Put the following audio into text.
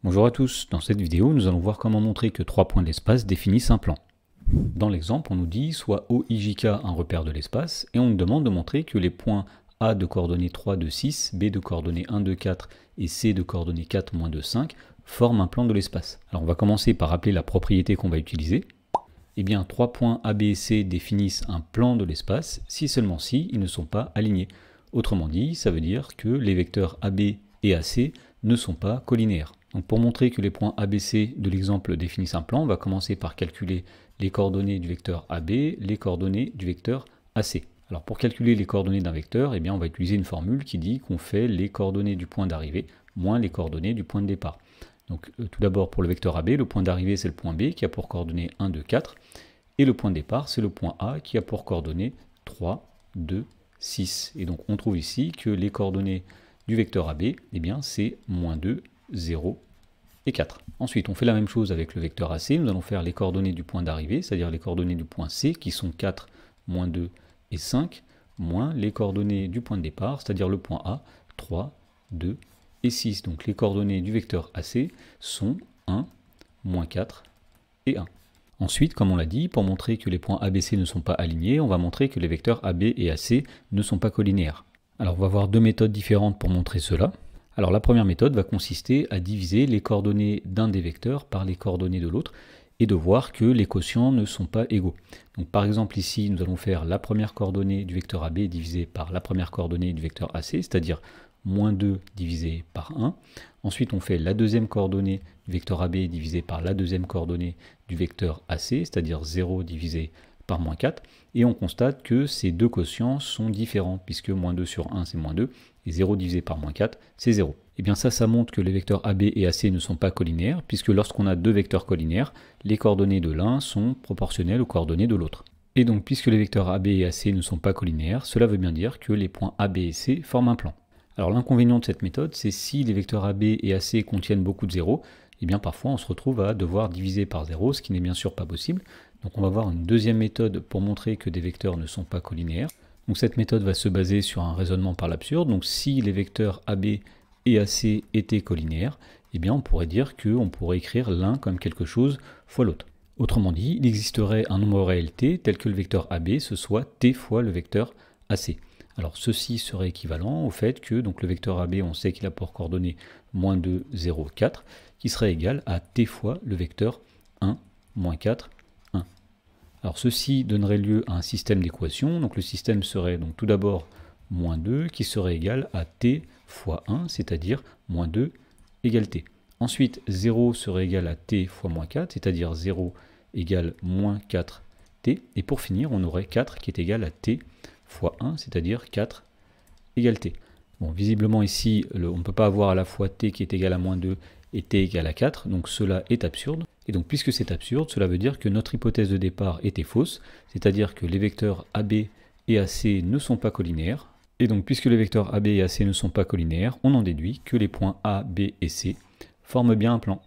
Bonjour à tous, dans cette vidéo nous allons voir comment montrer que trois points de l'espace définissent un plan. Dans l'exemple on nous dit soit OIJK un repère de l'espace et on nous demande de montrer que les points A de coordonnées 3, 2, 6, B de coordonnées 1, 2, 4 et C de coordonnées 4, moins 2, 5 forment un plan de l'espace. Alors on va commencer par rappeler la propriété qu'on va utiliser. Eh bien, trois points A, B et C définissent un plan de l'espace si seulement si ils ne sont pas alignés. Autrement dit, ça veut dire que les vecteurs AB et AC ne sont pas collinéaires. Donc pour montrer que les points ABC de l'exemple définissent un plan, on va commencer par calculer les coordonnées du vecteur AB, les coordonnées du vecteur AC. Alors pour calculer les coordonnées d'un vecteur, eh bien on va utiliser une formule qui dit qu'on fait les coordonnées du point d'arrivée moins les coordonnées du point de départ. Donc tout d'abord pour le vecteur AB, le point d'arrivée c'est le point B qui a pour coordonnées 1, 2, 4. Et le point de départ c'est le point A qui a pour coordonnées 3, 2, 6. Et donc on trouve ici que les coordonnées du vecteur AB, eh bien c'est moins 2, 0 et 4. Ensuite, on fait la même chose avec le vecteur AC. Nous allons faire les coordonnées du point d'arrivée, c'est-à-dire les coordonnées du point C, qui sont 4, moins 2 et 5, moins les coordonnées du point de départ, c'est-à-dire le point A, 3, 2 et 6. Donc les coordonnées du vecteur AC sont 1, moins 4 et 1. Ensuite, comme on l'a dit, pour montrer que les points ABC ne sont pas alignés, on va montrer que les vecteurs AB et AC ne sont pas collinéaires. Alors on va voir deux méthodes différentes pour montrer cela. Alors la première méthode va consister à diviser les coordonnées d'un des vecteurs par les coordonnées de l'autre et de voir que les quotients ne sont pas égaux. Donc par exemple ici nous allons faire la première coordonnée du vecteur AB divisée par la première coordonnée du vecteur AC, c'est-à-dire moins 2 divisé par 1. Ensuite on fait la deuxième coordonnée du vecteur AB divisée par la deuxième coordonnée du vecteur AC, c'est-à-dire 0 divisé par moins 4, et on constate que ces deux quotients sont différents, puisque moins 2 sur 1 c'est moins 2, et 0 divisé par moins 4 c'est 0. Et bien ça montre que les vecteurs AB et AC ne sont pas collinéaires, puisque lorsqu'on a deux vecteurs collinéaires, les coordonnées de l'un sont proportionnelles aux coordonnées de l'autre. Et donc puisque les vecteurs AB et AC ne sont pas collinéaires, cela veut bien dire que les points AB et C forment un plan. Alors l'inconvénient de cette méthode, c'est si les vecteurs AB et AC contiennent beaucoup de zéros, et bien parfois on se retrouve à devoir diviser par 0, ce qui n'est bien sûr pas possible. Donc on va voir une deuxième méthode pour montrer que des vecteurs ne sont pas collinéaires. Donc cette méthode va se baser sur un raisonnement par l'absurde. Donc si les vecteurs AB et AC étaient collinéaires, eh bien on pourrait dire qu'on pourrait écrire l'un comme quelque chose fois l'autre. Autrement dit, il existerait un nombre réel t tel que le vecteur AB ce soit t fois le vecteur AC. Alors ceci serait équivalent au fait que donc, le vecteur AB, on sait qu'il a pour coordonnées moins 2, 0, 4, qui serait égal à t fois le vecteur 1, moins 4, 1. Alors ceci donnerait lieu à un système d'équations. Donc le système serait donc tout d'abord moins 2 qui serait égal à t fois 1, c'est-à-dire moins 2 égale t. Ensuite 0 serait égal à t fois moins 4, c'est-à-dire 0 égale moins 4t. Et pour finir, on aurait 4 qui est égal à t fois 1, c'est-à-dire 4 égale t. Bon, visiblement ici, on ne peut pas avoir à la fois t qui est égal à moins 2 et t égal à 4, donc cela est absurde. Et donc puisque c'est absurde, cela veut dire que notre hypothèse de départ était fausse, c'est-à-dire que les vecteurs AB et AC ne sont pas collinéaires. Et donc puisque les vecteurs AB et AC ne sont pas collinéaires, on en déduit que les points A, B et C forment bien un plan.